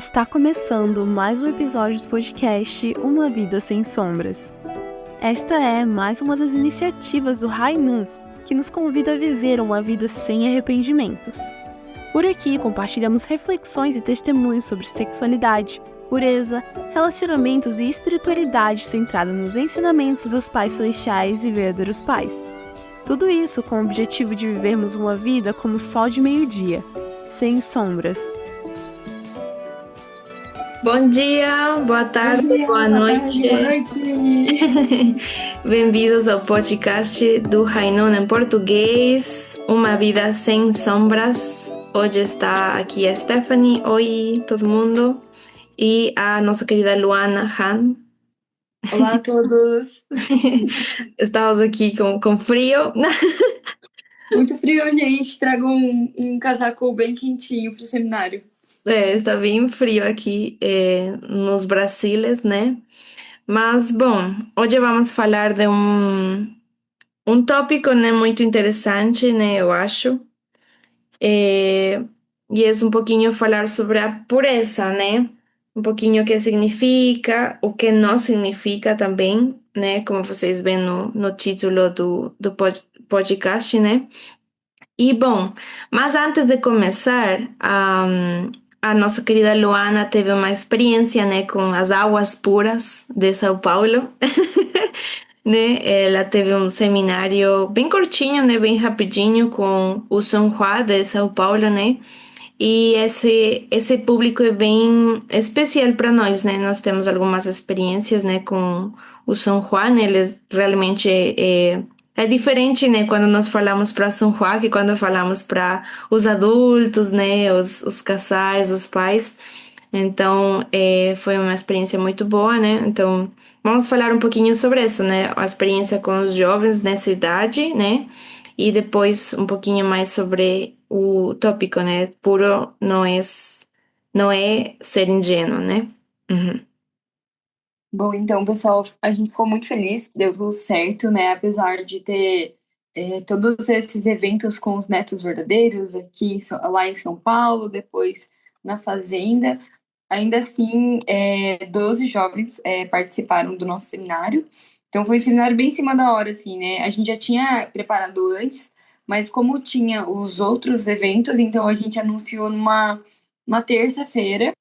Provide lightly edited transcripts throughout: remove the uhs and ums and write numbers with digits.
Está começando mais um episódio do podcast Uma Vida Sem Sombras. Esta é mais uma das iniciativas do Rainum, que nos convida a viver uma vida sem arrependimentos. Por aqui compartilhamos reflexões e testemunhos sobre sexualidade, pureza, relacionamentos e espiritualidade centrada nos ensinamentos dos pais celestiais e verdadeiros pais. Tudo isso com o objetivo de vivermos uma vida como o sol de meio-dia, sem sombras. Bom dia, boa tarde, boa noite. Bem-vindos ao podcast do Rainum em português, Uma Vida Sem Sombras. Hoje está aqui a Stephanie, oi todo mundo, e a nossa querida Luana Han. Olá a todos! Estamos aqui com frio. Muito frio, gente. Trago um casaco bem quentinho para o seminário. Está bem frio aqui nos Brasileiros, né? Mas, bom, hoje vamos falar de um tópico, né, muito interessante, né, eu acho. E é um pouquinho falar sobre a pureza, né? Um pouquinho o que significa, o que não significa também, né? Como vocês veem no título do podcast, né? E, bom, mas antes de começar, a nossa querida Luana teve uma experiência, né, com as águas puras de São Paulo. Né? Ela teve um seminário bem curtinho, né? Bem rapidinho com o São Juan de São Paulo, né? E esse público é bem especial para nós, né? Nós temos algumas experiências, né, com o São Juan. Ele realmente é diferente, né? Quando nós falamos para São Juan que quando falamos para os adultos, né? Os casais, os pais. Então, foi uma experiência muito boa, né? Então, vamos falar um pouquinho sobre isso, né? A experiência com os jovens nessa idade, né? E depois um pouquinho mais sobre o tópico, né? Puro não é ser ingênuo, né? Uhum. Bom, então, pessoal, a gente ficou muito feliz que deu tudo certo, né? Apesar de ter todos esses eventos com os netos verdadeiros aqui lá em São Paulo, depois na Fazenda. Ainda assim, 12 jovens participaram do nosso seminário. Então, foi um seminário bem em cima da hora, assim, né? A gente já tinha preparado antes, mas como tinha os outros eventos, então a gente anunciou numa terça-feira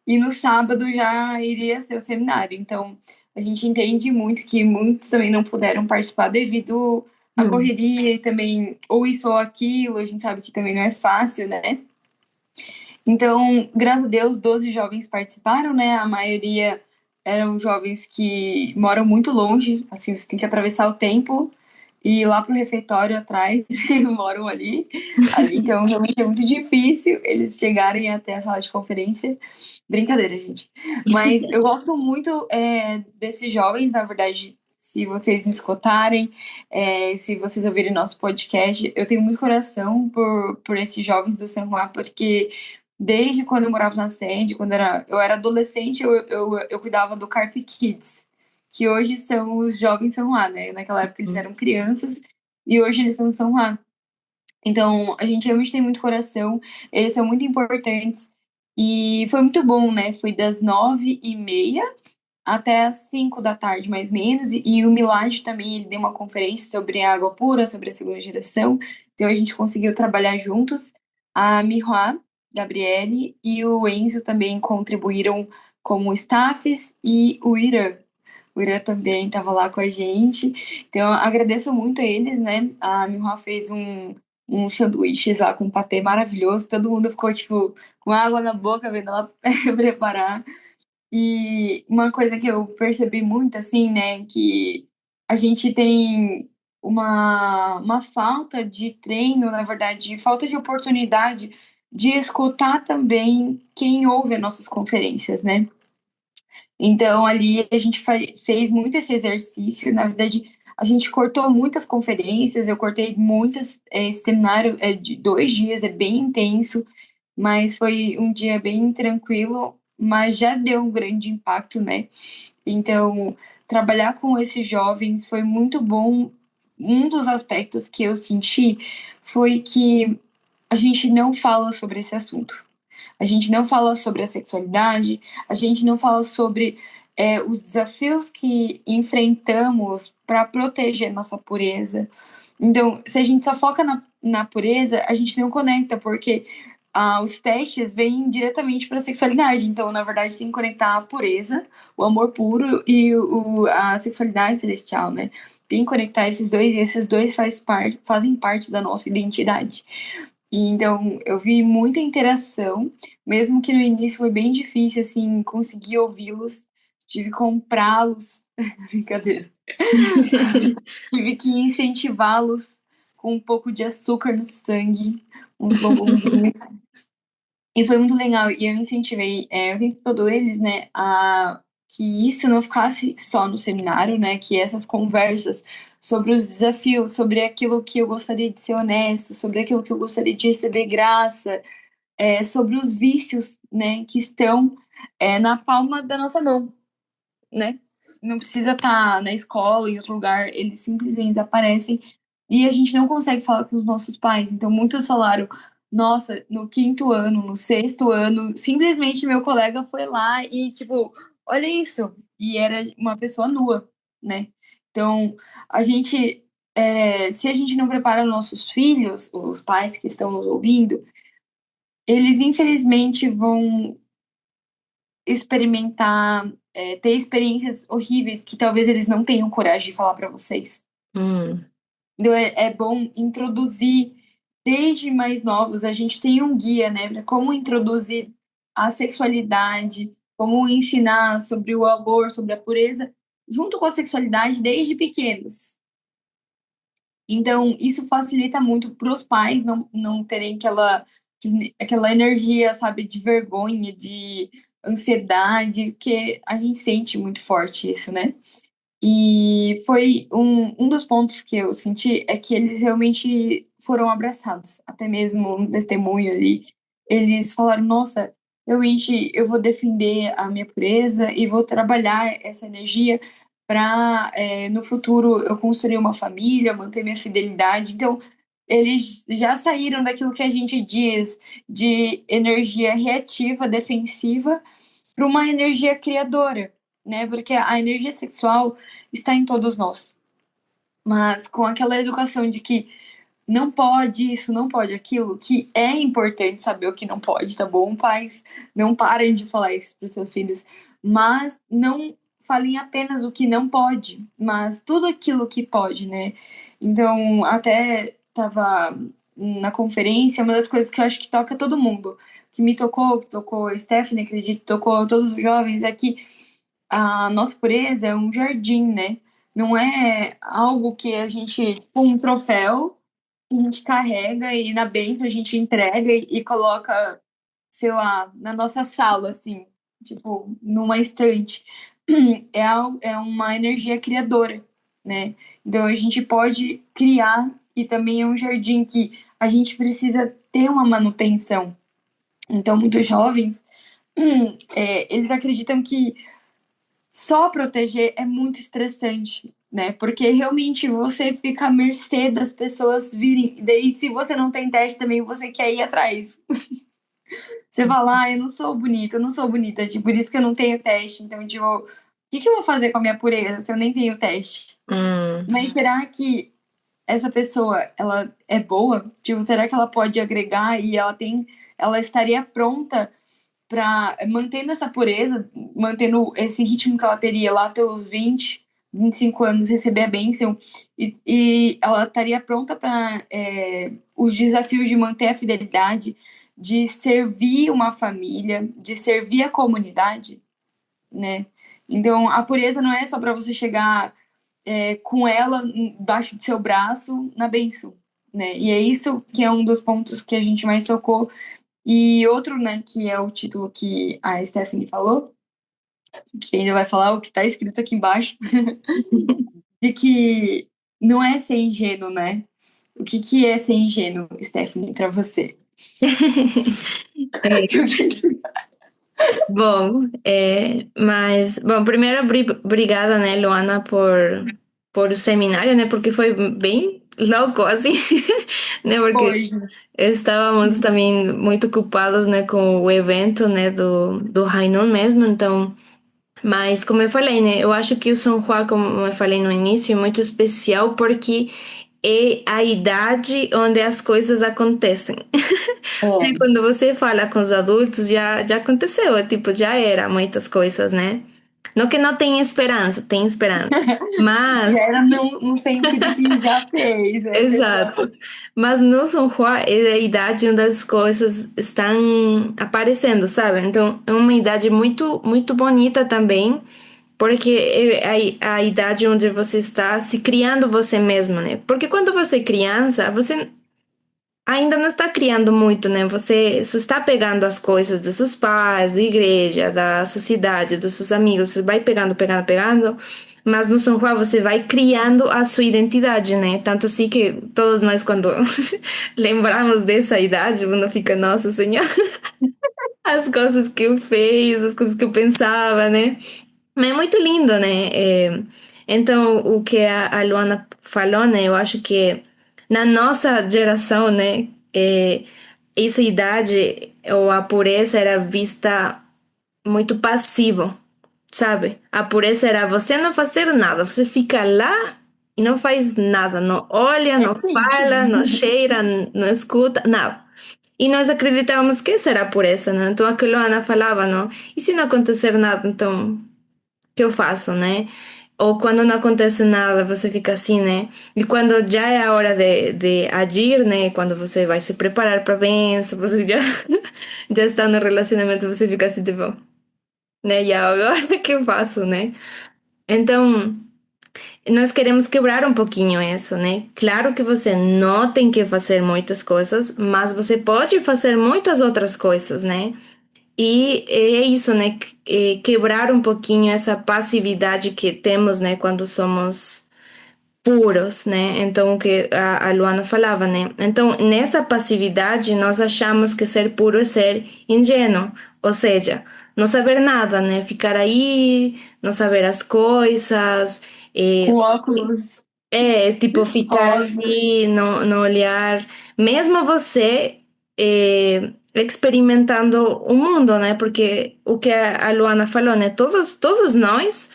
e no sábado já iria ser o seminário. Então, a gente entende muito que muitos também não puderam participar devido à correria e também ou isso ou aquilo. A gente sabe que também não é fácil, né? Então, graças a Deus, 12 jovens participaram, né? A maioria eram jovens que moram muito longe, assim, você tem que atravessar o templo e ir lá pro refeitório atrás, moram ali. Então, realmente é muito difícil eles chegarem até a sala de conferência. Brincadeira, gente. Mas eu gosto muito desses jovens, na verdade, se vocês me escutarem, se vocês ouvirem nosso podcast, eu tenho muito coração por esses jovens do San Juan, porque desde quando eu morava na sede, quando eu era adolescente, eu cuidava do Carp Kids, que hoje são os jovens São Juan, né? Naquela época eles eram crianças e hoje eles são São Juan. Então, a gente realmente tem muito coração, eles são muito importantes e foi muito bom, né? Foi das 9h30 até as 5 da tarde, mais ou menos, e o Milad também, ele deu uma conferência sobre a água pura, sobre a segunda geração, então a gente conseguiu trabalhar juntos. A Mihua, Gabriele e o Enzo também contribuíram como staffs e o Irã. O Irã também estava lá com a gente. Então, eu agradeço muito a eles, né? A Mihua fez um sanduíches lá com patê maravilhoso. Todo mundo ficou, tipo, com água na boca vendo ela preparar. E uma coisa que eu percebi muito, assim, né, que a gente tem uma falta de treino, na verdade, falta de oportunidade de escutar também quem ouve as nossas conferências, né? Então, ali a gente fez muito esse exercício, na verdade, a gente cortou muitas conferências, eu cortei muitas, esse seminário é de 2 dias, é bem intenso, mas foi um dia bem tranquilo, mas já deu um grande impacto, né? Então, trabalhar com esses jovens foi muito bom. Um dos aspectos que eu senti foi que a gente não fala sobre esse assunto. a gente não fala sobre a sexualidade, a gente não fala sobre os desafios que enfrentamos para proteger nossa pureza. Então, se a gente só foca na pureza, a gente não conecta, porque os testes vêm diretamente para a sexualidade. Então, na verdade, tem que conectar a pureza, o amor puro e a sexualidade celestial, né? Tem que conectar esses dois, e esses dois fazem parte da nossa identidade. E, então, eu vi muita interação, mesmo que no início foi bem difícil, assim, conseguir ouvi-los. Tive que comprá-los. Brincadeira. Tive que incentivá-los com um pouco de açúcar no sangue, uns bombonzinhos. E foi muito legal. E eu incentivei o tempo todo eles, né, a que isso não ficasse só no seminário, né, que essas conversas sobre os desafios, sobre aquilo que eu gostaria de ser honesto, sobre aquilo que eu gostaria de receber graça, sobre os vícios, né, que estão na palma da nossa mão, né? Não precisa estar na escola, em outro lugar, eles simplesmente aparecem e a gente não consegue falar com os nossos pais. Então, muitos falaram: nossa, no quinto ano, no sexto ano, simplesmente meu colega foi lá e, tipo, olha isso. E era uma pessoa nua, né? Então, a gente, se a gente não prepara nossos filhos, os pais que estão nos ouvindo, eles infelizmente vão experimentar, ter experiências horríveis que talvez eles não tenham coragem de falar para vocês. Então é bom introduzir desde mais novos. A gente tem um guia, né, para como introduzir a sexualidade, como ensinar sobre o amor, sobre a pureza, junto com a sexualidade desde pequenos. Então, isso facilita muito para os pais não terem aquela energia, sabe, de vergonha, de ansiedade, porque a gente sente muito forte isso, né? E foi um dos pontos que eu senti é que eles realmente foram abraçados, até mesmo um testemunho ali. Eles falaram: nossa, realmente eu vou defender a minha pureza e vou trabalhar essa energia para no futuro eu construir uma família, manter minha fidelidade. Então, eles já saíram daquilo que a gente diz de energia reativa, defensiva, para uma energia criadora, né? Porque a energia sexual está em todos nós, mas com aquela educação de que não pode isso, não pode aquilo, que é importante saber o que não pode, tá bom? Pais, não parem de falar isso para os seus filhos, mas não falem apenas o que não pode, mas tudo aquilo que pode, né? Então, até tava na conferência, uma das coisas que eu acho que toca todo mundo, que tocou a Stephanie, acredito, tocou todos os jovens, é que a nossa pureza é um jardim, né? Não é algo que a gente, tipo, um troféu, a gente carrega e na bênção a gente entrega e coloca, sei lá, na nossa sala, assim, tipo, numa estante. É uma energia criadora, né? Então a gente pode criar e também é um jardim que a gente precisa ter uma manutenção. Então, muitos jovens, eles acreditam que só proteger é muito estressante, né? Porque realmente você fica à mercê das pessoas virem. E daí, se você não tem teste também, você quer ir atrás. Você fala: eu não sou bonita, eu não sou bonita, tipo, por isso que eu não tenho teste. Então, tipo, o que eu vou fazer com a minha pureza se eu nem tenho teste? Mas será que essa pessoa, ela é boa? Tipo, será que ela pode agregar e ela estaria pronta para mantendo essa pureza, mantendo esse ritmo que ela teria lá pelos 25 anos, receber a bênção, e ela estaria pronta para os desafios de manter a fidelidade, de servir uma família, de servir a comunidade, né? Então, a pureza não é só para você chegar com ela embaixo do seu braço na bênção, né? E é isso que é um dos pontos que a gente mais tocou. E outro, né, que é o título que a Stephanie falou, que ainda vai falar o que está escrito aqui embaixo, de que não é ser ingênuo, né? O que é ser ingênuo, Stephanie, para você? Bom, bom, primeiro obrigada, né, Luana, por o seminário, né, porque foi bem louco, assim, né? Porque Foi, gente. estávamos também muito ocupados, né, com o evento, né, do Hainan mesmo, então. Mas, como eu falei, né, eu acho que o São Juan, como eu falei no início, é muito especial porque é a idade onde as coisas acontecem. É. Quando você fala com os adultos, já aconteceu, é tipo, já era muitas coisas, né? Não que não tenha esperança, tem esperança. Já Mas, era no sentido que já fez, né, pessoal? exato. Mas no São Juan é a idade onde as coisas estão aparecendo, sabe? Então, é uma idade muito, muito bonita também, porque é a idade onde você está se criando você mesmo, né? Porque quando você é criança, você ainda não está criando muito, né? Você só está pegando as coisas dos seus pais, da igreja, da sociedade, dos seus amigos. Você vai pegando, pegando, pegando. Mas no São João você vai criando a sua identidade, né? Tanto assim que todos nós, quando lembramos dessa idade, uno fica, nossa Senhora, as coisas que eu fiz, as coisas que eu pensava, né? Mas é muito lindo, né? Então, o que a Luana falou, né? Eu acho que na nossa geração, né? Essa idade ou a pureza era vista muito passivo, sabe? A pureza era você não fazer nada, você fica lá e não faz nada, não olha, É não simples. fala, não cheira, não escuta, nada. E nós acreditávamos que essa era a pureza, né? Então, aquilo a Luana falava, não? E se não acontecer nada, então que eu faço, né? Ou quando não acontece nada, você fica assim, né? E quando já é a hora de agir, né? Quando você vai se preparar para a bênção, você já, já está no relacionamento, você fica assim, tipo, né? E agora o que eu faço, né? Então, nós queremos quebrar um pouquinho isso, né? Claro que você não tem que fazer muitas coisas, mas você pode fazer muitas outras coisas, né? E é isso, né? Quebrar um pouquinho essa passividade que temos, né? Quando somos puros, né? Então, o que a Luana falava, né? Então, nessa passividade, nós achamos que ser puro é ser ingênuo, ou seja, não saber nada, né? Ficar aí, não saber as coisas, Com óculos tipo, ficar rosa. assim, não olhar, mesmo você experimentando o mundo, né? Porque o que a Luana falou, né? Todos nós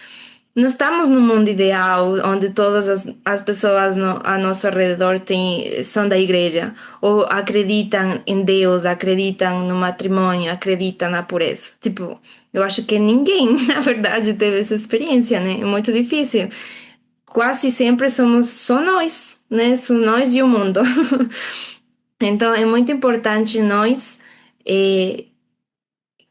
não estamos no mundo ideal, onde todas as pessoas a nosso redor são da igreja, ou acreditam em Deus, acreditam no matrimônio, acreditam na pureza. Tipo, eu acho que ninguém, na verdade, teve essa experiência, né? É muito difícil. Quase sempre somos só nós, né? Só nós e o mundo. Então é muito importante nós eh,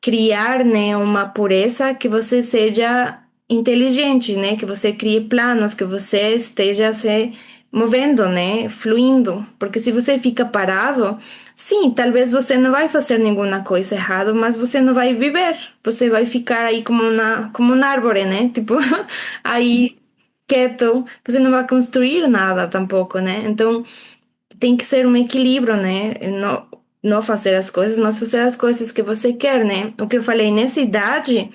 criar, né, uma pureza que você seja inteligente, né? Que você crie planos, que você esteja se movendo, né? Fluindo. Porque se você fica parado, sim, talvez você não vai fazer nenhuma coisa errada, mas você não vai viver. Você vai ficar aí como uma árvore, né? Tipo, aí quieto, você não vai construir nada tampouco, né? Então tem que ser um equilíbrio, né? Não fazer as coisas, mas fazer as coisas que você quer, né? O que eu falei nessa idade,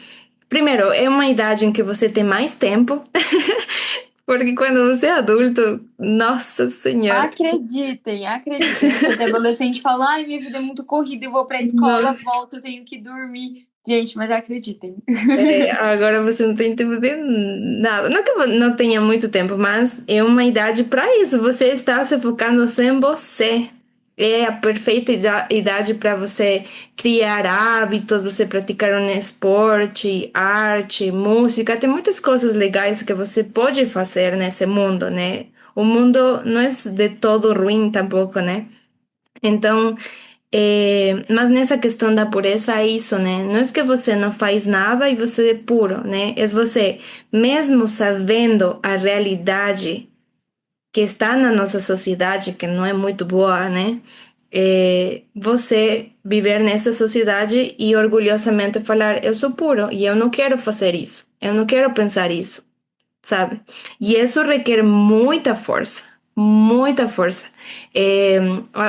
primeiro, é uma idade em que você tem mais tempo, porque quando você é adulto, nossa senhora, Acreditem, acreditem. Você tem adolescente que fala, ai, minha vida é muito corrida, eu vou pra escola, nossa, volto, eu tenho que dormir. Gente, mas acreditem. agora você não tem tempo de nada. Não que eu não tenha muito tempo, mas é uma idade para isso. Você está se focando só em você. É a perfeita idade para você criar hábitos, você praticar um esporte, arte, música. Tem muitas coisas legais que você pode fazer nesse mundo, né? O mundo não é de todo ruim tampouco, né? Então, mas nessa questão da pureza é isso, né? Não é que você não faz nada e você é puro, né? É você, mesmo sabendo a realidade que está na nossa sociedade, que não é muito boa, né? Você viver nessa sociedade e orgulhosamente falar: eu sou puro e eu não quero fazer isso, eu não quero pensar isso, sabe? E isso requer muita força, muita força. É,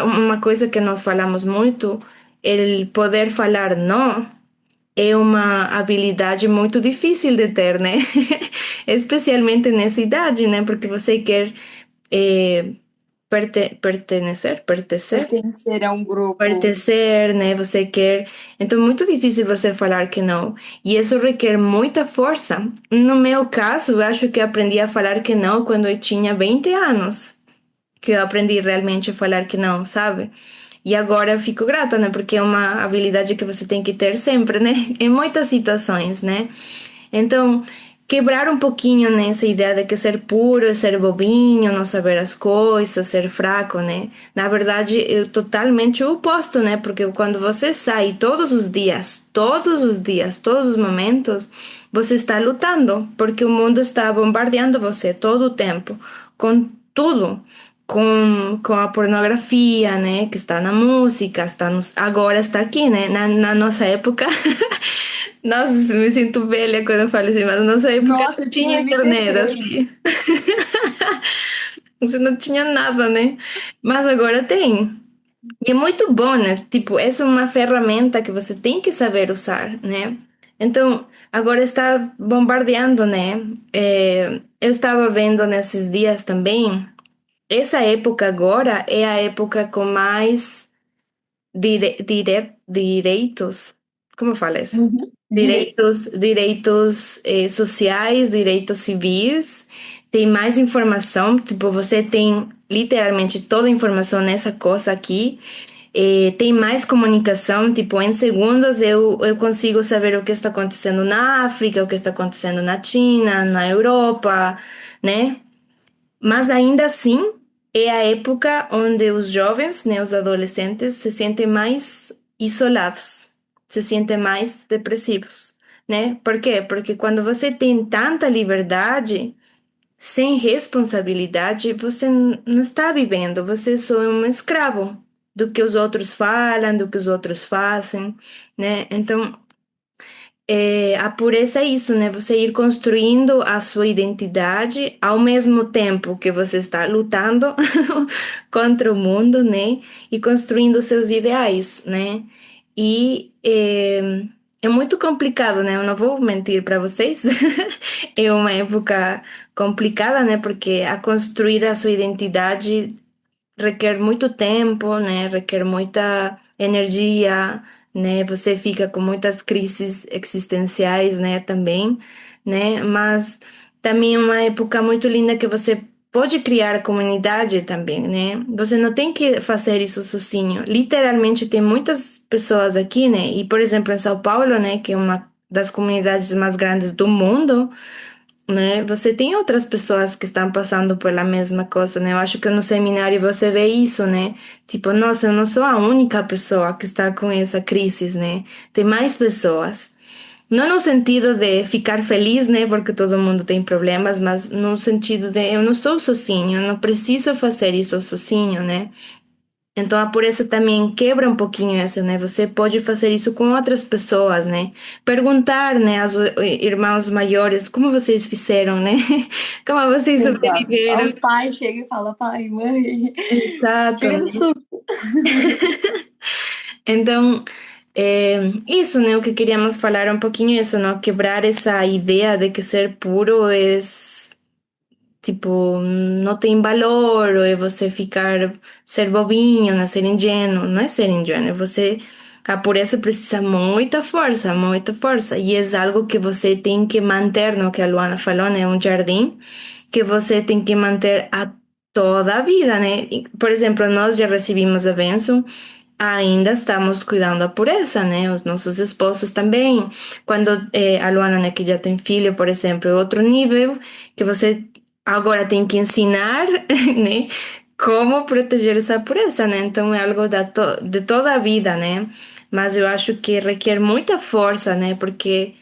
uma coisa que nós falamos muito, el poder falar não é uma habilidade muito difícil de ter, né? Especialmente nessa idade, né? Porque você quer pertencer, Pertencer a um grupo. pertencer, né? Você quer. Então, é muito difícil você falar que não. E isso requer muita força. No meu caso, eu acho que aprendi a falar que não quando eu tinha 20 anos. Que eu aprendi realmente a falar que não, sabe? E agora eu fico grata, né? Porque é uma habilidade que você tem que ter sempre, né? Em muitas situações, né? Então, quebrar um pouquinho nessa ideia de que ser puro é ser bobinho, não saber as coisas, ser fraco, né? Na verdade, é totalmente o oposto, né? Porque quando você sai todos os momentos, você está lutando, porque o mundo está bombardeando você todo o tempo, com tudo. Com a pornografia, né, que está na música, agora está aqui, né, na nossa época. Nossa, me sinto velha quando eu falo assim, mas na nossa época Nossa, não eu tinha tinha internet 23. assim. Você não tinha nada, né? Mas agora tem. E é muito bom, né? Tipo, essa é uma ferramenta que você tem que saber usar, né? Então, agora está bombardeando, né? Eu estava vendo nesses dias também, essa época agora é a época com mais direitos, como fala isso? Uhum. Direito. Direitos sociais, direitos civis, tem mais informação, tipo, você tem literalmente toda a informação nessa coisa aqui, tem mais comunicação, tipo, em segundos eu consigo saber o que está acontecendo na África, o que está acontecendo na China, na Europa, né? Mas ainda assim, é a época onde os jovens, né, os adolescentes, se sentem mais isolados, se sentem mais depressivos, né? Por quê? Porque quando você tem tanta liberdade, sem responsabilidade, você não está vivendo, você só é um escravo do que os outros falam, do que os outros fazem, né? Então, a pureza é isso, né? Você ir construindo a sua identidade ao mesmo tempo que você está lutando contra o mundo, né? E construindo seus ideais, né? E é muito complicado, né? Eu não vou mentir para vocês. É uma época complicada, né? Porque a construir a sua identidade requer muito tempo, né? Requer muita energia, né? Você fica com muitas crises existenciais, né? Também, né? Mas também é uma época muito linda que você pode criar comunidade também, né? Você não tem que fazer isso sozinho. Literalmente tem muitas pessoas aqui, né? E por exemplo, em São Paulo, né? Que é uma das comunidades mais grandes do mundo, né? Você tem outras pessoas que estão passando pela mesma coisa, né? Eu acho que no seminário você vê isso, né? Tipo, nossa, eu não sou a única pessoa que está com essa crise, né? Tem mais pessoas. Não no sentido de ficar feliz, né? Porque todo mundo tem problemas, mas no sentido de eu não estou sozinho, eu não preciso fazer isso sozinho, né? Então a pureza também quebra um pouquinho isso, né? Você pode fazer isso com outras pessoas, né? Perguntar, né, aos irmãos maiores como vocês fizeram, né? Como vocês Exato. sobreviveram. Os pais chegam e falam, pai, mãe, Exato, chega no né? susto. Então, isso, né? O que queríamos falar um pouquinho isso, não? Quebrar essa ideia de que ser puro é tipo, não tem valor, ou é você ficar, ser bobinho, não ser ingênuo, não é ser ingênuo, é você, a pureza precisa muita força, e é algo que você tem que manter, no que a Luana falou, né, um jardim, que você tem que manter a toda a vida, né, por exemplo, nós já recebimos a bênção, ainda estamos cuidando da pureza, né? Os nossos esposos também. Quando a Luana, né, que já tem filho, por exemplo, é outro nível que você agora tem que ensinar, né? Como proteger essa pureza, né? Então é algo de toda a vida, né? Mas eu acho que requer muita força, né? Porque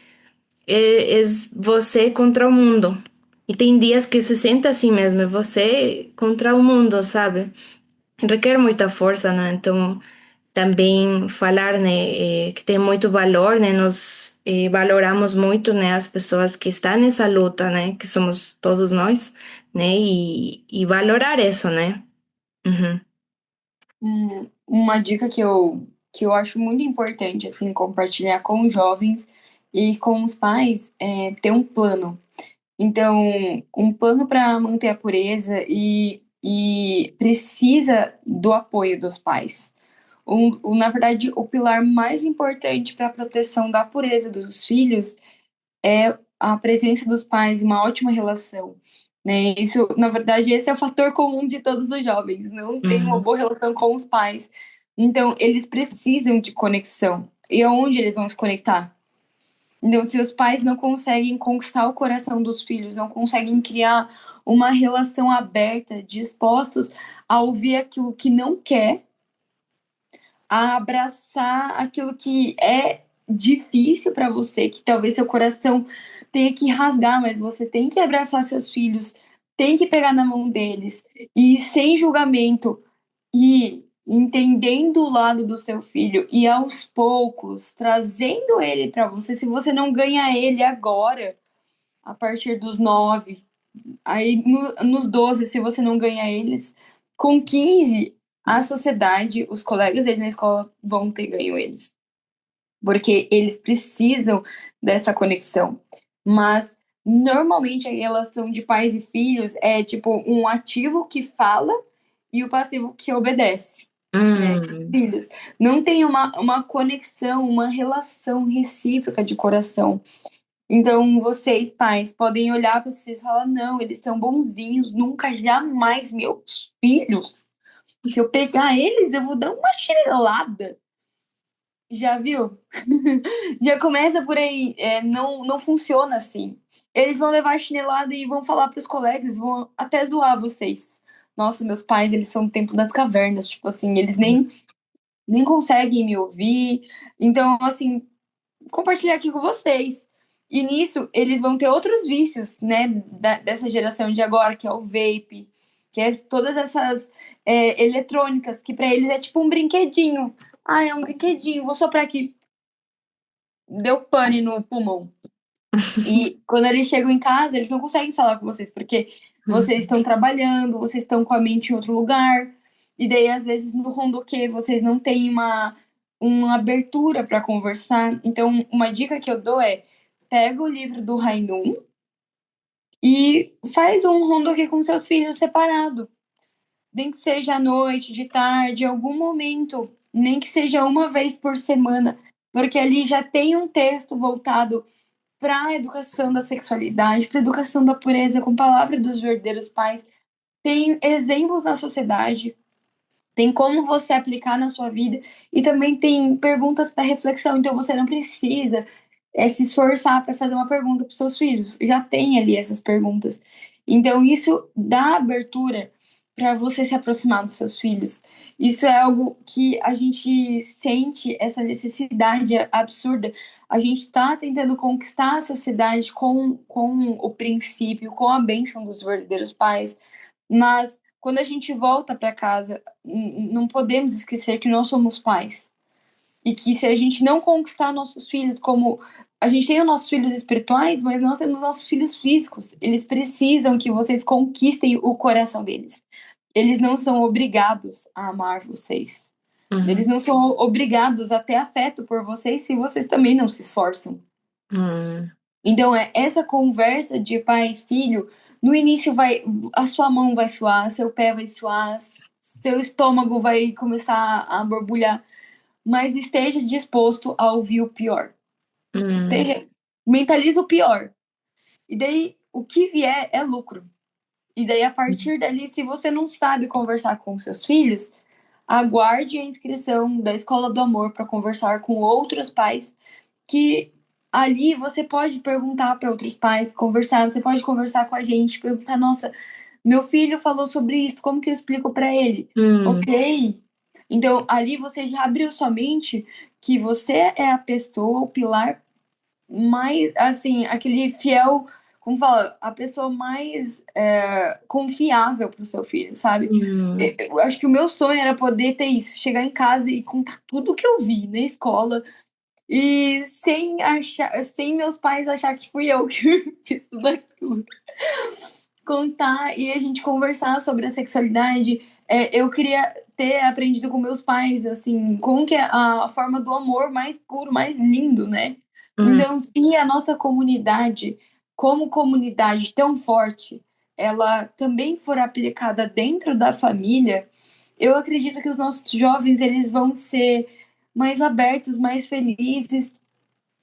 é você contra o mundo. E tem dias que se sente assim mesmo, é você contra o mundo, sabe? Requer muita força, né? Então também falar, né, que tem muito valor, né, nós valoramos muito, né, as pessoas que estão nessa luta, né, que somos todos nós, né, e valorar isso, né. Uhum. Uma dica que eu acho muito importante, assim, compartilhar com os jovens e com os pais é ter um plano. Então, um plano para manter a pureza e e precisa do apoio dos pais. Na verdade, o pilar mais importante para a proteção da pureza dos filhos é a presença dos pais, uma ótima relação. Né? Isso, na verdade, esse é o fator comum de todos os jovens, não tem uma Uhum. boa relação com os pais. Então, eles precisam de conexão. E aonde eles vão se conectar? Então, se os pais não conseguem conquistar o coração dos filhos, não conseguem criar uma relação aberta, dispostos a ouvir aquilo que não quer, a abraçar aquilo que é difícil para você, que talvez seu coração tenha que rasgar, mas você tem que abraçar seus filhos, tem que pegar na mão deles e sem julgamento e entendendo o lado do seu filho e aos poucos trazendo ele para você. Se você não ganha ele agora, a partir dos 9, aí nos 12, se você não ganha eles, com 15, a sociedade, os colegas dele na escola vão ter ganho eles. Porque eles precisam dessa conexão. Mas normalmente a relação de pais e filhos é tipo um ativo que fala e o passivo que obedece. Né? Filhos. Não tem uma conexão, uma relação recíproca de coração. Então, vocês, pais, podem olhar para vocês e falar: não, eles são bonzinhos, nunca, jamais, meus filhos. Se eu pegar eles, eu vou dar uma chinelada. Já viu? Já começa por aí. Não funciona assim. Eles vão levar a chinelada e vão falar para os colegas, vão até zoar vocês. Nossa, meus pais, eles são do tempo das cavernas. Tipo assim, eles nem conseguem me ouvir. Então, assim, compartilhar aqui com vocês. E nisso, eles vão ter outros vícios, né, dessa geração de agora, que é o vape, que é todas essas eletrônicas, que para eles é tipo um brinquedinho. Ah, é um brinquedinho, vou soprar aqui. Deu pane no pulmão. E quando eles chegam em casa, eles não conseguem falar com vocês, porque vocês estão trabalhando, vocês estão com a mente em outro lugar, e daí, às vezes, no rondoquê, vocês não têm uma abertura para conversar. Então, uma dica que eu dou é: pega o livro do Rainum e faz um rondoquê com seus filhos separado. Nem que seja à noite, de tarde, em algum momento, nem que seja uma vez por semana, porque ali já tem um texto voltado para a educação da sexualidade, para a educação da pureza, com palavra dos verdadeiros pais. Tem exemplos na sociedade, tem como você aplicar na sua vida e também tem perguntas para reflexão. Então você não precisa se esforçar para fazer uma pergunta para os seus filhos. Já tem ali essas perguntas. Então isso dá abertura para você se aproximar dos seus filhos. Isso é algo que a gente sente essa necessidade absurda. A gente está tentando conquistar a sociedade com o princípio, com a bênção dos verdadeiros pais, mas quando a gente volta para casa, não podemos esquecer que nós somos pais. E que se a gente não conquistar nossos filhos, como a gente tem os nossos filhos espirituais, mas nós temos nossos filhos físicos. Eles precisam que vocês conquistem o coração deles. Eles não são obrigados a amar vocês. Eles não são obrigados a ter afeto por vocês se vocês também não se esforçam. Então, essa conversa de pai e filho, no início a sua mão vai suar, seu pé vai suar, seu estômago vai começar a borbulhar, mas esteja disposto a ouvir o pior. Mentaliza o pior. E daí, o que vier é lucro. E daí, a partir dali, se você não sabe conversar com seus filhos, aguarde a inscrição da Escola do Amor para conversar com outros pais, que ali você pode perguntar para outros pais, conversar, você pode conversar com a gente, perguntar: nossa, meu filho falou sobre isso, como que eu explico para ele? Ok. Então, ali você já abriu sua mente que você é a pessoa, o pilar mais, assim, aquele fiel, como fala, a pessoa mais confiável pro seu filho, sabe? Eu acho que o meu sonho era poder ter isso, chegar em casa e contar tudo que eu vi na escola, e sem meus pais achar que fui eu que fiz tudo aquilo. Contar e a gente conversar sobre a sexualidade. Eu queria ter aprendido com meus pais, assim, como que é a forma do amor mais puro, mais lindo, né? Então, se a nossa comunidade, como comunidade tão forte, ela também for aplicada dentro da família, eu acredito que os nossos jovens eles vão ser mais abertos, mais felizes,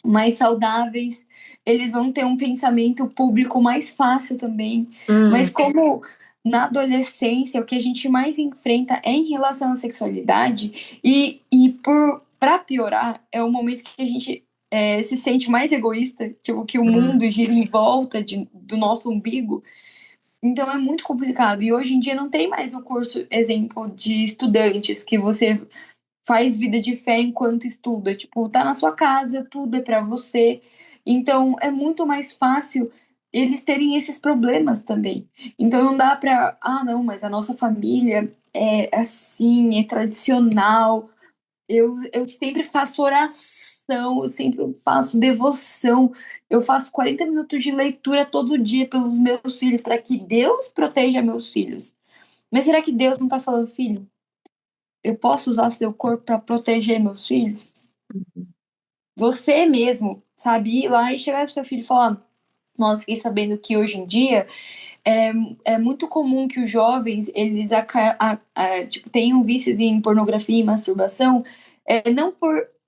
mais saudáveis, eles vão ter um pensamento público mais fácil também. Mas como na adolescência o que a gente mais enfrenta é em relação à sexualidade e para piorar é o momento que a gente se sente mais egoísta, tipo que o mundo gira em volta do nosso umbigo. Então é muito complicado. E hoje em dia não tem mais o curso, exemplo, de estudantes que você faz vida de fé enquanto estuda. Tipo, tá na sua casa, tudo é pra você. Então é muito mais fácil eles terem esses problemas também. Então não dá pra, não, mas a nossa família é assim, é tradicional. Eu sempre faço oração, eu sempre faço devoção. Eu faço 40 minutos de leitura todo dia pelos meus filhos, para que Deus proteja meus filhos. Mas será que Deus não tá falando, filho? Eu posso usar seu corpo para proteger meus filhos? Você mesmo, sabe, ir lá e chegar pro seu filho e falar: nossa, fiquei sabendo que hoje em dia é muito comum que os jovens, eles tipo, tenham vícios em pornografia e masturbação, não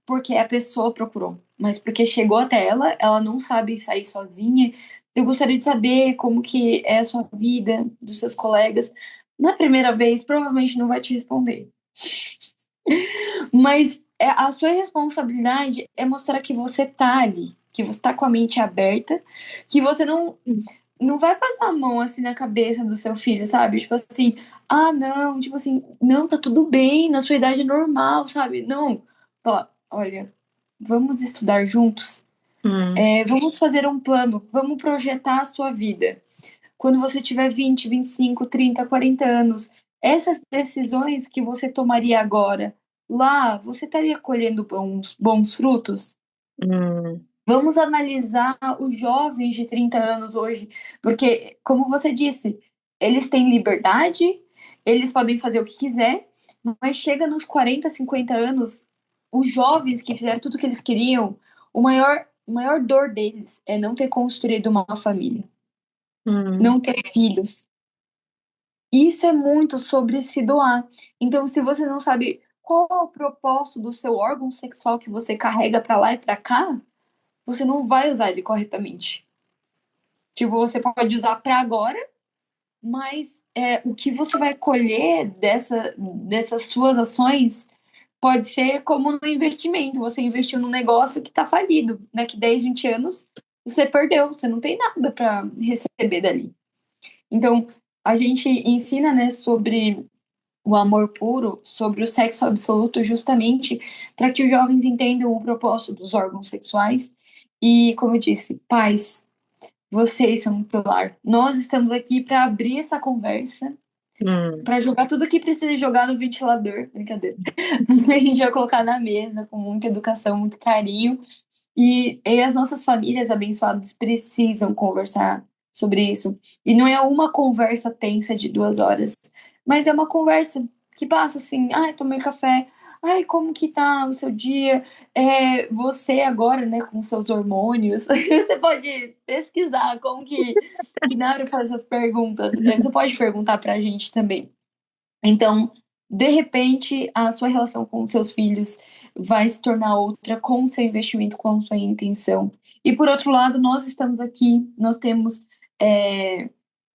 porque a pessoa procurou, mas porque chegou até ela, ela não sabe sair sozinha. Eu gostaria de saber como que é a sua vida, dos seus colegas. Na primeira vez, provavelmente não vai te responder. Mas a sua responsabilidade é mostrar que você tá ali, que você tá com a mente aberta, que você não vai passar a mão assim na cabeça do seu filho, sabe? Tipo assim, não, tipo assim, não, tá tudo bem, na sua idade é normal, sabe? Não. Fala, olha, vamos estudar juntos, vamos fazer um plano, vamos projetar a sua vida. Quando você tiver 20, 25, 30, 40 anos, essas decisões que você tomaria agora, lá, você estaria colhendo bons frutos? Vamos analisar os jovens de 30 anos hoje, porque, como você disse, eles têm liberdade, eles podem fazer o que quiser, mas chega nos 40, 50 anos, os jovens que fizeram tudo o que eles queriam, o maior dor deles é não ter construído uma família, não ter filhos. Isso é muito sobre se doar. Então, se você não sabe qual é o propósito do seu órgão sexual que você carrega para lá e para cá, você não vai usar ele corretamente. Tipo, você pode usar para agora, mas o que você vai colher dessas suas ações pode ser como no investimento. Você investiu num negócio que está falido. Daqui 10, 20 anos, você perdeu. Você não tem nada para receber dali. Então, a gente ensina, né, sobre o amor puro, sobre o sexo absoluto, justamente para que os jovens entendam o propósito dos órgãos sexuais. E, como eu disse, pais, vocês são um pilar. Nós estamos aqui para abrir essa conversa, para jogar tudo que precisa jogar no ventilador. Brincadeira. A gente vai colocar na mesa com muita educação, muito carinho. E as nossas famílias abençoadas precisam conversar sobre isso. E não é uma conversa tensa de 2 horas, mas é uma conversa que passa assim: ai, tomei café. Ai, como que tá o seu dia? Você agora, né, com seus hormônios, você pode pesquisar como que dá para fazer essas perguntas. Você pode perguntar pra gente também. Então, de repente, a sua relação com os seus filhos vai se tornar outra com o seu investimento, com a sua intenção. E por outro lado, nós estamos aqui, nós temos.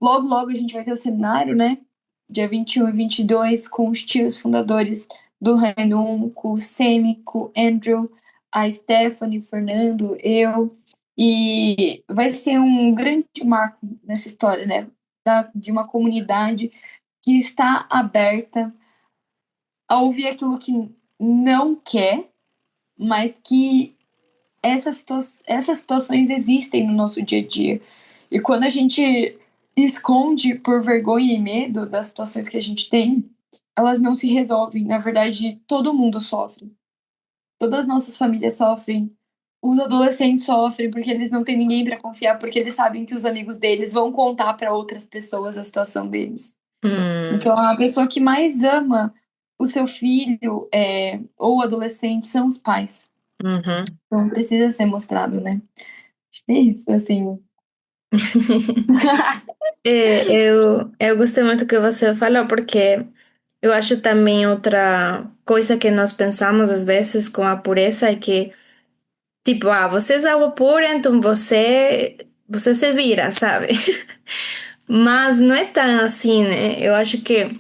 Logo, logo a gente vai ter o seminário, né? Dia 21 e 22, com os tios fundadores do Reino, com o Semi, com o Andrew, a Stephanie, o Fernando, eu. E vai ser um grande marco nessa história, né? De uma comunidade que está aberta a ouvir aquilo que não quer, mas que essas situações existem no nosso dia a dia. E quando a gente esconde por vergonha e medo das situações que a gente tem, elas não se resolvem. Na verdade, todo mundo sofre. Todas as nossas famílias sofrem. Os adolescentes sofrem porque eles não têm ninguém para confiar, porque eles sabem que os amigos deles vão contar para outras pessoas a situação deles. Então, a pessoa que mais ama o seu filho ou adolescente são os pais. Então, precisa ser mostrado, né? Acho que é isso, assim. eu gostei muito do que você falou, porque eu acho também outra coisa que nós pensamos às vezes com a pureza é que, tipo, você é água pura, então você se vira, sabe? Mas não é tão assim, né? Eu acho que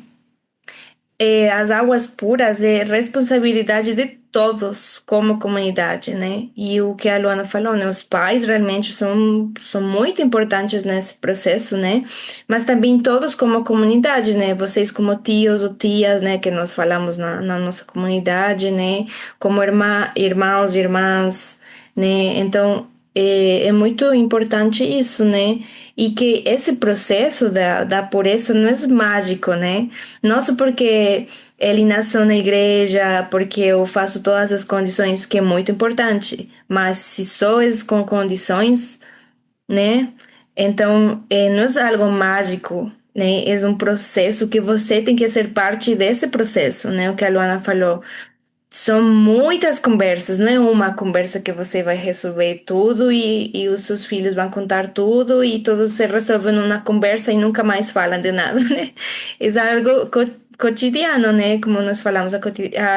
as águas puras é responsabilidade de todos como comunidade, né? E o que a Luana falou, né? Os pais realmente são muito importantes nesse processo, né? Mas também todos como comunidade, né? Vocês como tios ou tias, né? Que nós falamos na nossa comunidade, né? Como irmãos e irmãs, né? Então, é muito importante isso, né? E que esse processo da pureza não é mágico, né? Não só porque ele nasceu na igreja, porque eu faço todas as condições, que é muito importante, mas se só é com condições, né? Então, não é algo mágico, né? É um processo que você tem que ser parte desse processo, né? O que a Luana falou. São muitas conversas, não é uma conversa que você vai resolver tudo e os seus filhos vão contar tudo e tudo se resolve numa conversa e nunca mais falam de nada, né? É algo cotidiano, né? Como nós falamos, a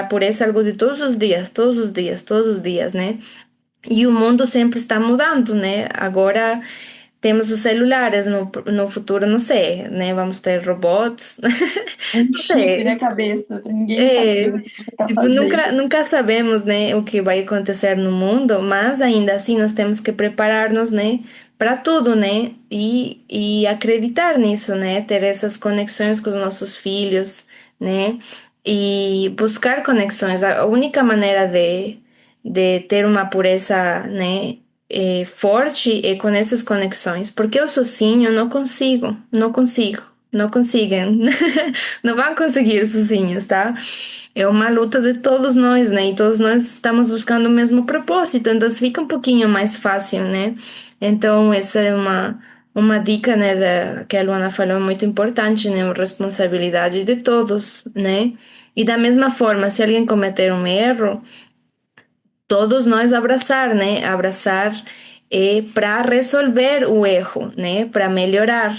pureza é algo de todos os dias, todos os dias, todos os dias, né? E o mundo sempre está mudando, né? Agora temos os celulares, no futuro, não sei, né? Vamos ter robots, Um não chip na sei. cabeça, pra ninguém saber É, o que você tá tipo, fazendo. nunca sabemos, né, o que vai acontecer no mundo, mas ainda assim nós temos que preparar-nos, né, para tudo, né, e acreditar nisso, né, ter essas conexões com os nossos filhos, né, e buscar conexões. A única maneira de ter uma pureza, né, forte é com essas conexões, porque eu sozinho não consigo, não consigo. Não conseguem, não vão conseguir sozinhos, tá? É uma luta de todos nós, né? E todos nós estamos buscando o mesmo propósito, então fica um pouquinho mais fácil, né? Então, essa é uma dica, né, que a Luana falou, muito importante, né? Uma responsabilidade de todos, né? E da mesma forma, se alguém cometer um erro, todos nós abraçar, né? Abraçar para resolver o erro, né? Para melhorar,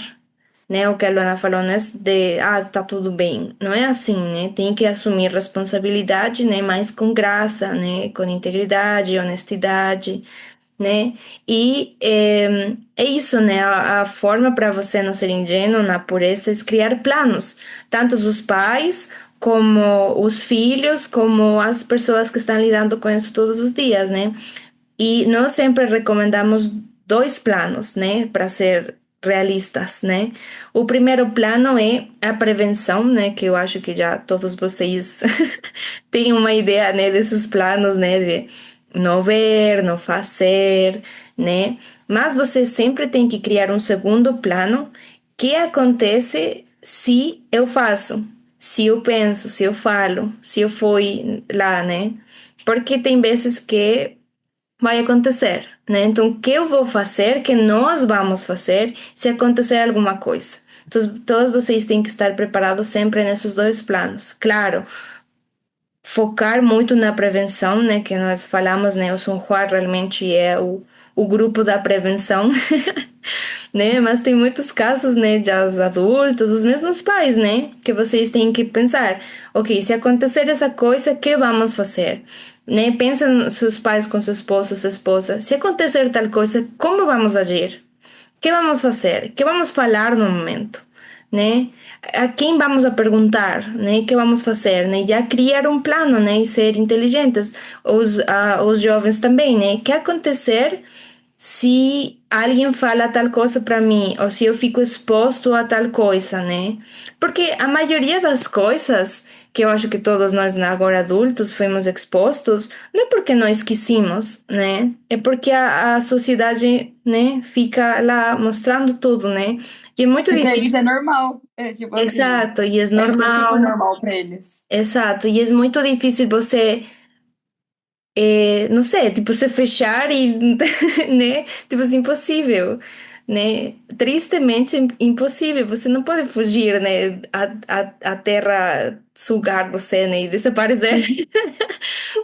né? O que a Luana falou não é tá tudo bem. Não é assim, né? Tem que assumir responsabilidade, né? Mas com graça, né? Com integridade, honestidade, né? E é isso, né? A forma para você não ser ingênuo na pureza é criar planos, tanto os pais como os filhos, como as pessoas que estão lidando com isso todos os dias, né? E nós sempre recomendamos dois planos, né, para ser realistas, né? O primeiro plano é a prevenção, né, que eu acho que já todos vocês têm uma ideia, né, desses planos, né, de não ver, não fazer, né? Mas você sempre tem que criar um segundo plano que acontece se eu faço, se eu penso, se eu falo, se eu fui lá, né? Porque tem vezes que vai acontecer, né? Então, o que eu vou fazer, que nós vamos fazer se acontecer alguma coisa? Então, todos vocês têm que estar preparados sempre nesses dois planos. Claro, focar muito na prevenção, né? Que nós falamos, né? O Songhua realmente é o grupo da prevenção, né? Mas tem muitos casos, né? De os adultos, os mesmos pais, né? Que vocês têm que pensar, ok, se acontecer essa coisa, o que vamos fazer? Né? Pensa nos seus pais com seu esposo, sua esposa. Se acontecer tal coisa, como vamos agir? O que vamos fazer? O que vamos falar no momento? Né? A quem vamos a perguntar, né? O que vamos fazer, né? Já criar um plano, né? E ser inteligentes. Os jovens também, né? O que acontecer se alguém fala tal coisa para mim, ou se eu fico exposto a tal coisa, né? Porque a maioria das coisas que eu acho que todos nós agora adultos fomos expostos, não é porque nós quisimos, né? É porque a sociedade, né, fica lá mostrando tudo, né? E é muito E pra eles difícil. é normal. É tipo assim, Exato, e é é super normal. normal pra eles. Exato, e é muito difícil você não sei, tipo, se fechar e, né? Tipo assim, impossível, né? Tristemente impossível. Você não pode fugir, né? A terra sugar você, né? E desaparecer.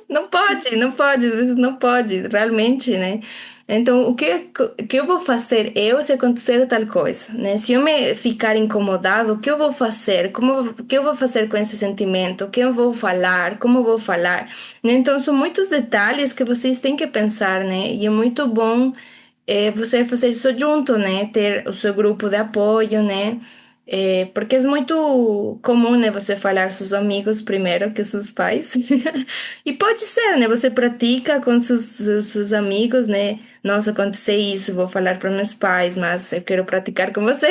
Não pode, não pode, às vezes não pode, realmente, né? Então, o que eu vou fazer eu se acontecer tal coisa, né? Se eu me ficar incomodado, o que eu vou fazer? O que eu vou fazer com esse sentimento? O que eu vou falar? Como eu vou falar? Né? Então, são muitos detalhes que vocês têm que pensar, né? E é muito bom você fazer isso junto, né? Ter o seu grupo de apoio, né? Porque é muito comum, né? Você falar com seus amigos primeiro que seus pais. E pode ser, né? Você pratica com seus amigos, né? Nossa, aconteceu isso, vou falar para meus pais, mas eu quero praticar com você.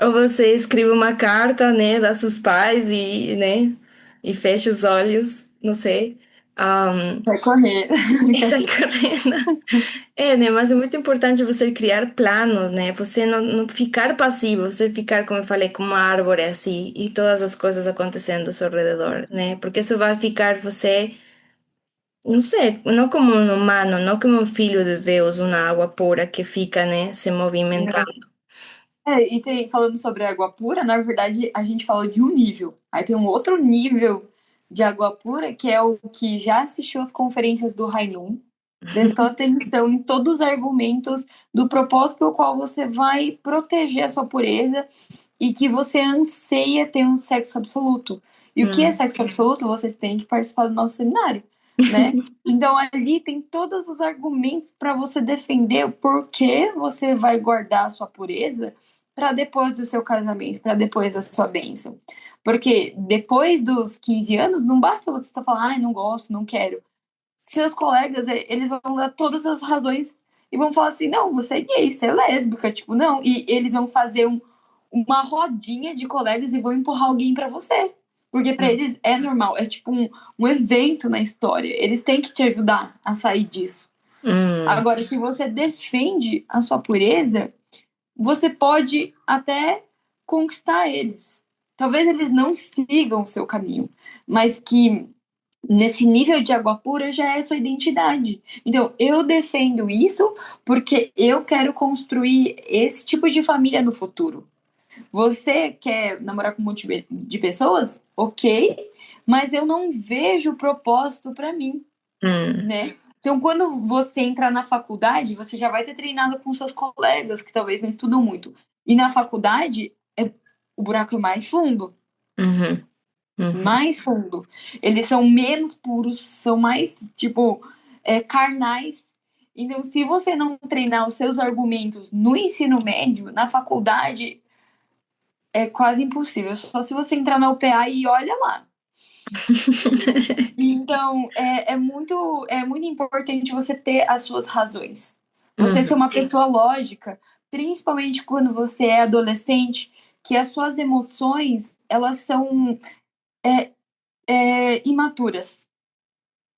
Ou você escreve uma carta, né? Dá seus pais e, né? E fecha os olhos, não sei. Vai correr. E sai correndo. Né? Mas é muito importante você criar planos, né? Você não ficar passivo, você ficar, como eu falei, como uma árvore assim, e todas as coisas acontecendo ao seu redor, né? Porque isso vai ficar você, não sei, não como um humano, não como um filho de Deus, uma água pura que fica, né, se movimentando. Falando sobre água pura, na verdade, a gente falou de um nível. Aí tem um outro nível de água pura, que é o que já assistiu às conferências do Rainum, prestou atenção em todos os argumentos do propósito pelo qual você vai proteger a sua pureza e que você anseia ter um sexo absoluto. E o que é Hum. sexo absoluto? Vocês têm que participar do nosso seminário, né? Então ali tem todos os argumentos para você defender o porquê você vai guardar a sua pureza para depois do seu casamento, para depois da sua bênção. Porque depois dos 15 anos, não basta você só falar, ai, não gosto, não quero. Seus colegas, eles vão dar todas as razões e vão falar assim, não, você é gay, você é lésbica, tipo, não. E eles vão fazer uma rodinha de colegas e vão empurrar alguém para você. Porque para eles é normal, é tipo um evento na história. Eles têm que te ajudar a sair disso. Hum. Agora, se você defende a sua pureza, você pode até conquistar eles. Talvez eles não sigam o seu caminho, mas que nesse nível de água pura já é sua identidade. Então, eu defendo isso porque eu quero construir esse tipo de família no futuro. Você quer namorar com um monte de pessoas? Ok, mas eu não vejo propósito para mim, Hum. né? Então, quando você entrar na faculdade, você já vai ter treinado com seus colegas que talvez não estudam muito. E na faculdade, o buraco é mais fundo, Uhum. Uhum. mais fundo. Eles são menos puros, são mais, tipo, carnais. Então, se você não treinar os seus argumentos no ensino médio, na faculdade, é quase impossível. Só se você entrar na UPA e olha lá. Então, é muito importante você ter as suas razões. Você ser Uhum. uma pessoa lógica, principalmente quando você é adolescente, que as suas emoções, elas são imaturas.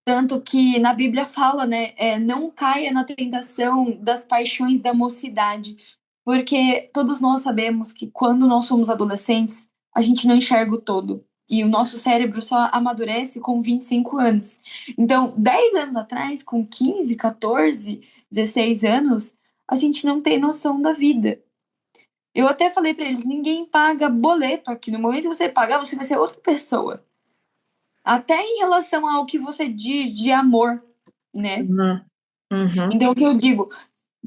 Tanto que na Bíblia fala, né? Não caia na tentação das paixões da mocidade. Porque todos nós sabemos que quando nós somos adolescentes, a gente não enxerga o todo. E o nosso cérebro só amadurece com 25 anos. Então, 10 anos atrás, com 15, 14, 16 anos, a gente não tem noção da vida. Eu até falei para eles: ninguém paga boleto aqui. No momento que você pagar, você vai ser outra pessoa. Até em relação ao que você diz de amor, né? Uhum. Uhum. Então, o que eu digo,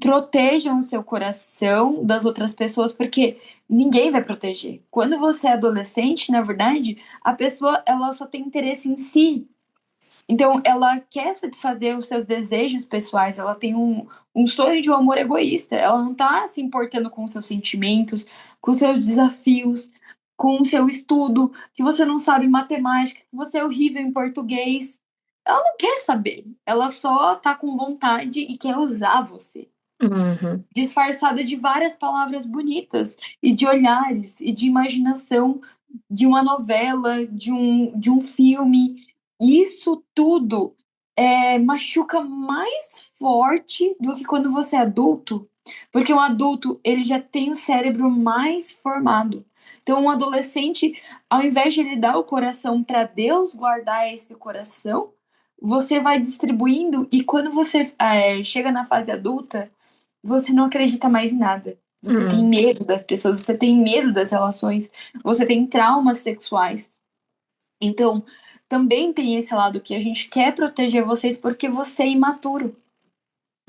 protejam o seu coração das outras pessoas, porque ninguém vai proteger. Quando você é adolescente, na verdade, a pessoa ela só tem interesse em si. Então, ela quer satisfazer os seus desejos pessoais, ela tem um sonho de um amor egoísta, ela não tá se importando com os seus sentimentos, com os seus desafios, com o seu estudo, que você não sabe matemática, que você é horrível em português. Ela não quer saber, ela só tá com vontade e quer usar você Uhum. disfarçada de várias palavras bonitas e de olhares e de imaginação de uma novela, de um filme. Isso tudo machuca mais forte do que quando você é adulto, porque um adulto ele já tem o cérebro mais formado. Então, um adolescente, ao invés de ele dar o coração para Deus guardar esse coração, você vai distribuindo e quando você chega na fase adulta, você não acredita mais em nada. Você tem Uhum. medo das pessoas, você tem medo das relações, você tem traumas sexuais. Então, também tem esse lado que a gente quer proteger vocês porque você é imaturo.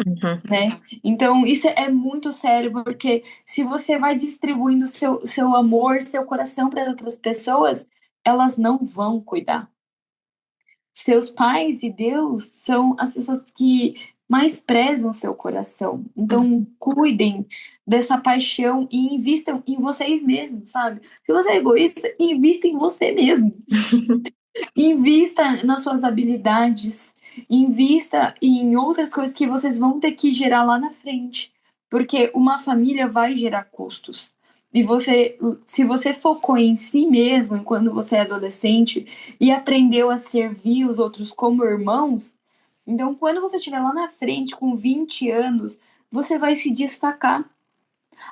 Uhum. né? Então, isso é muito sério, porque se você vai distribuindo seu amor, seu coração para outras pessoas, elas não vão cuidar. Seus pais e Deus são as pessoas que mais prezam seu coração. Então, cuidem dessa paixão e invistam em vocês mesmos, sabe? Se você é egoísta, invista em você mesmo. Invista nas suas habilidades, invista em outras coisas que vocês vão ter que gerar lá na frente, porque uma família vai gerar custos. E você, se você focou em si mesmo quando você é adolescente e aprendeu a servir os outros como irmãos, então quando você estiver lá na frente com 20 anos, você vai se destacar.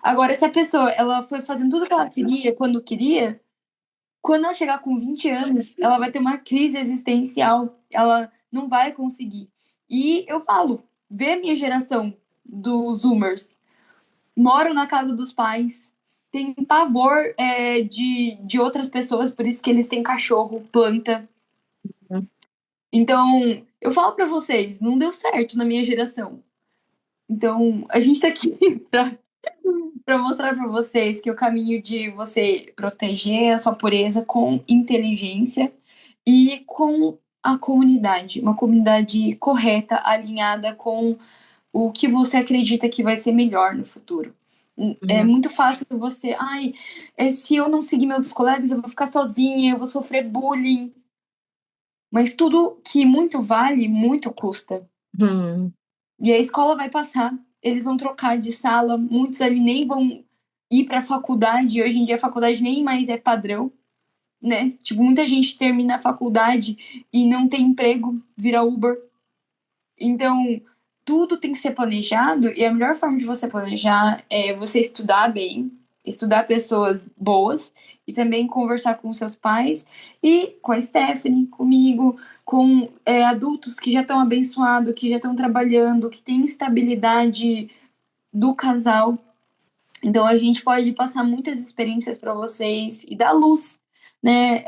Agora, se a pessoa ela foi fazendo tudo que ela queria, quando queria, quando ela chegar com 20 anos, ela vai ter uma crise existencial, ela não vai conseguir. E eu falo, vê a minha geração dos Zoomers, moram na casa dos pais, tem pavor de outras pessoas, por isso que eles têm cachorro, planta. Então, eu falo pra vocês, não deu certo na minha geração. Então, a gente tá aqui pra mostrar pra vocês que o caminho de você proteger a sua pureza com inteligência e com a comunidade, uma comunidade correta, alinhada com o que você acredita que vai ser melhor no futuro. É Uhum. muito fácil você, se eu não seguir meus colegas, eu vou ficar sozinha, eu vou sofrer bullying. Mas tudo que muito vale, muito custa. Uhum. E a escola vai passar, eles vão trocar de sala, muitos ali nem vão ir para a faculdade. Hoje em dia a faculdade nem mais é padrão, né? Tipo, muita gente termina a faculdade e não tem emprego, vira Uber. Então, tudo tem que ser planejado e a melhor forma de você planejar é você estudar bem, estudar pessoas boas e também conversar com seus pais e com a Stephanie, comigo, com adultos que já estão abençoados, que já estão trabalhando, que têm estabilidade do casal. Então a gente pode passar muitas experiências para vocês e dar luz, né,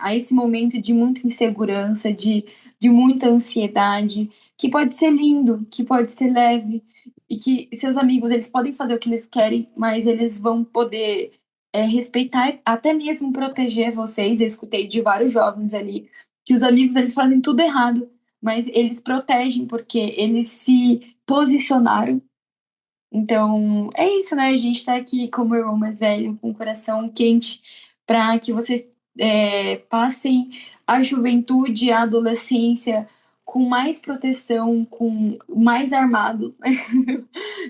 a esse momento de muita insegurança, de muita ansiedade, que pode ser lindo, que pode ser leve, e que seus amigos eles podem fazer o que eles querem, mas eles vão poder respeitar, até mesmo proteger vocês. Eu escutei de vários jovens ali que os amigos eles fazem tudo errado, mas eles protegem porque eles se posicionaram. Então, é isso, né? A gente tá aqui como irmão mais velho, com o coração quente, para que vocês passem a juventude, a adolescência com mais proteção, com mais armado.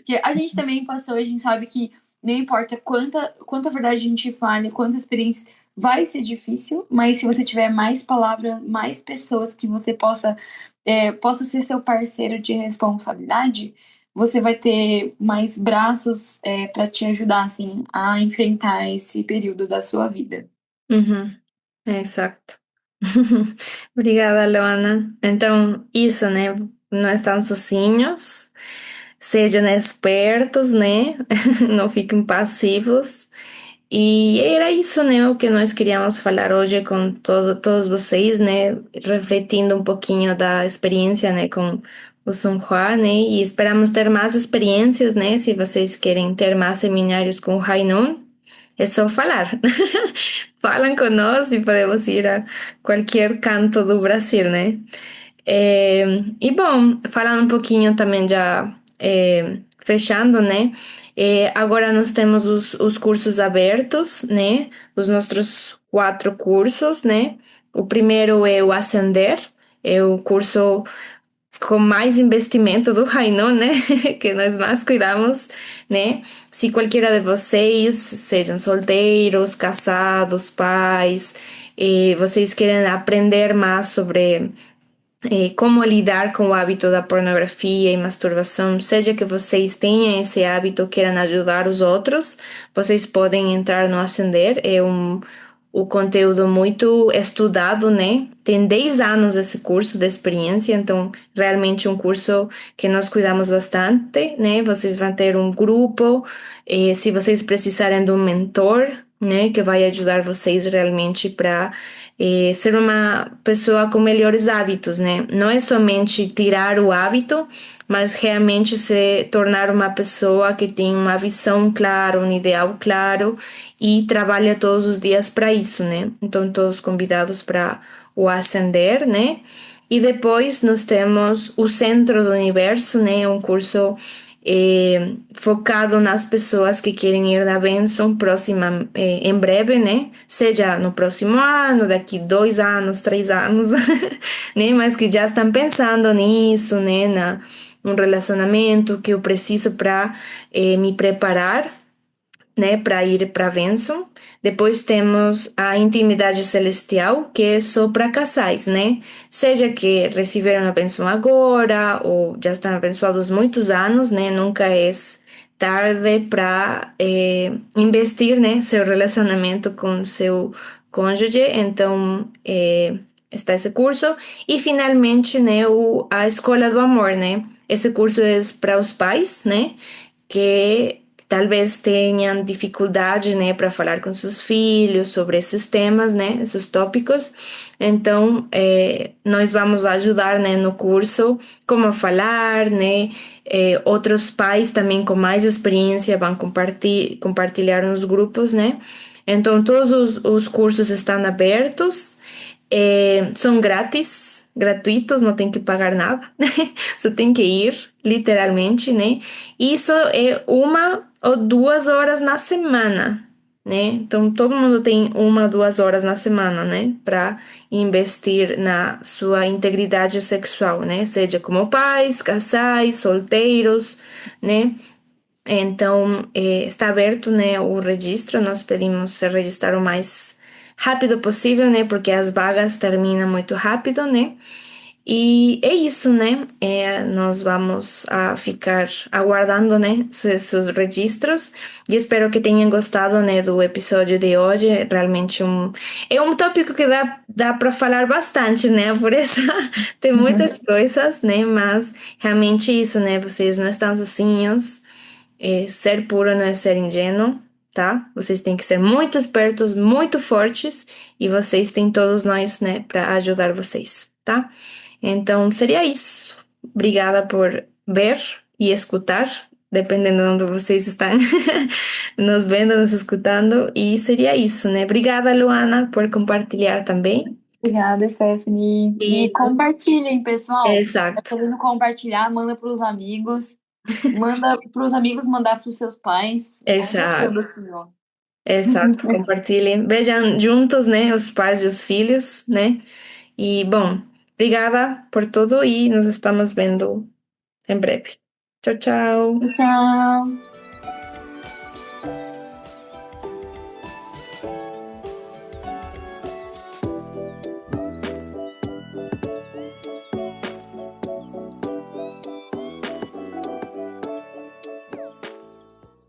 Que a gente também passou, a gente sabe que não importa quanta verdade a gente fale, quanta experiência, vai ser difícil, mas se você tiver mais palavras, mais pessoas que você possa ser seu parceiro de responsabilidade, você vai ter mais braços para te ajudar assim, a enfrentar esse período da sua vida. Uhum. Exato. Obrigada, Luana. Então, isso, né? Não estão sozinhos. Sejam espertos, né? Não fiquem passivos. E era isso, né? O que nós queríamos falar hoje com todos vocês, né? Refletindo um pouquinho da experiência, né? Com o São Juan, né? E esperamos ter mais experiências, né? Se vocês querem ter mais seminários com o Rainun, é só falar. Falam conosco e podemos ir a qualquer canto do Brasil, né? E bom, falando um pouquinho também já fechando, né? Agora nós temos os cursos abertos, né? Os nossos 4 cursos, né? O primeiro é o Ascender, é o curso com mais investimento do Rainon, né? Que nós mais cuidamos, né? Se qualquer de vocês, sejam solteiros, casados, pais, vocês querem aprender mais sobre como lidar com o hábito da pornografia e masturbação, seja que vocês tenham esse hábito, queiram ajudar os outros, vocês podem entrar no Ascender, o conteúdo muito estudado, né? Tem 10 anos esse curso de experiência, então realmente um curso que nós cuidamos bastante, né? Vocês vão ter um grupo, se vocês precisarem de um mentor, né? Que vai ajudar vocês realmente para ser uma pessoa com melhores hábitos, né? Não é somente tirar o hábito, mas realmente se tornar uma pessoa que tem uma visão clara, um ideal claro e trabalha todos os dias para isso, né? Então, todos convidados para o Ascender, né? E depois nós temos o Centro do Universo, né? Um curso focado nas pessoas que querem ir na bênção próxima, em breve, né? Seja no próximo ano, daqui 2 anos, 3 anos, né? Mas que já estão pensando nisso, né? Um relacionamento que eu preciso para me preparar, né, para ir para a bênção. Depois temos a intimidade celestial, que é só para casais, né? Seja que receberam a bênção agora ou já estão abençoados muitos anos, né? Nunca é tarde para investir, né, seu relacionamento com seu cônjuge. Então, está esse curso. E finalmente, né, a Escola do Amor, né? Esse curso é para os pais, né? Que talvez tenham dificuldade, né, para falar com seus filhos sobre esses temas, né, esses tópicos. Então, nós vamos ajudar, né, no curso como falar, né. Outros pais também com mais experiência vão compartilhar nos grupos, né. Então, todos os cursos estão abertos. São grátis, gratuitos, não tem que pagar nada, só tem que ir, literalmente, né? Isso é 1 ou 2 horas na semana, né? Então, todo mundo tem 1 ou 2 horas na semana, né? Para investir na sua integridade sexual, né? Seja como pais, casais, solteiros, né? Então, está aberto, né, o registro. Nós pedimos se registrar o mais rápido possível, né, porque as vagas terminam muito rápido, né? E é isso, né? Nós vamos a ficar aguardando, né, seus registros e espero que tenham gostado, né, do episódio de hoje. Realmente é um tópico que dá para falar bastante, né? Por isso tem muitas coisas, né? Mas realmente isso, né? Vocês não estão sozinhos. Ser puro não é ser ingênuo, tá? Vocês têm que ser muito espertos, muito fortes e vocês têm todos nós, né, para ajudar vocês, tá? Então seria isso. Obrigada por ver e escutar, dependendo de onde vocês estão nos vendo, nos escutando. E seria isso, né? Obrigada, Luana, por compartilhar também. Obrigada, Stephanie. E E, compartilhem, pessoal. Tá exato, podendo compartilhar, manda para os amigos. Manda para os amigos mandar para os seus pais. Conta tudo, exato. assim, ó. Exato, compartilhem. Vejam juntos, né, os pais e os filhos, né? E, bom, obrigada por tudo e nos estamos vendo em breve. Tchau, tchau. Tchau.